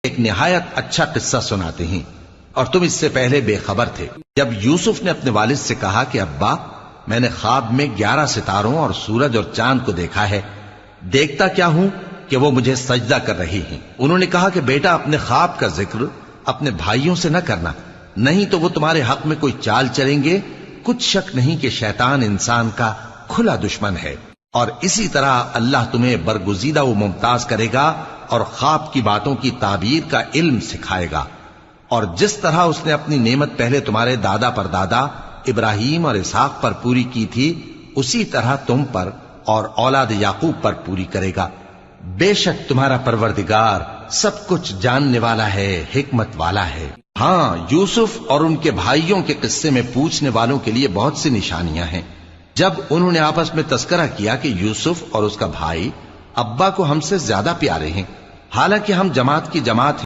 ایک نہایت اچھا قصہ سناتے ہیں اور تم اس سے پہلے بے خبر تھے۔ جب یوسف نے اپنے والد سے کہا کہ ابا میں نے خواب میں 11 ستاروں اور سورج اور چاند کو دیکھا ہے، دیکھتا کیا ہوں کہ وہ مجھے سجدہ کر رہی ہیں۔ انہوں نے کہا کہ بیٹا اپنے خواب کا ذکر اپنے بھائیوں سے نہ کرنا، نہیں تو وہ تمہارے حق میں کوئی چال چلیں گے۔ کچھ شک نہیں کہ شیطان انسان کا کھلا دشمن ہے، اور اسی طرح اللہ تمہیں برگزیدہ و ممتاز کرے گا اور خواب کی باتوں کی تعبیر کا علم سکھائے گا، اور جس طرح اس نے اپنی نعمت پہلے تمہارے دادا پر دادا ابراہیم اور اسحاق پر پوری کی تھی، اسی طرح تم پر اور اولاد یعقوب پر پوری کرے گا۔ بے شک تمہارا پروردگار سب کچھ جاننے والا ہے، حکمت والا ہے۔ ہاں، یوسف اور ان کے بھائیوں کے قصے میں پوچھنے والوں کے لیے بہت سی نشانیاں ہیں۔ جب انہوں نے آپس میں تذکرہ کیا کہ یوسف اور اس کا بھائی ابا کو ہم سے زیادہ پیارے ہیں، حالانکہ ہم جماعت کی جماعت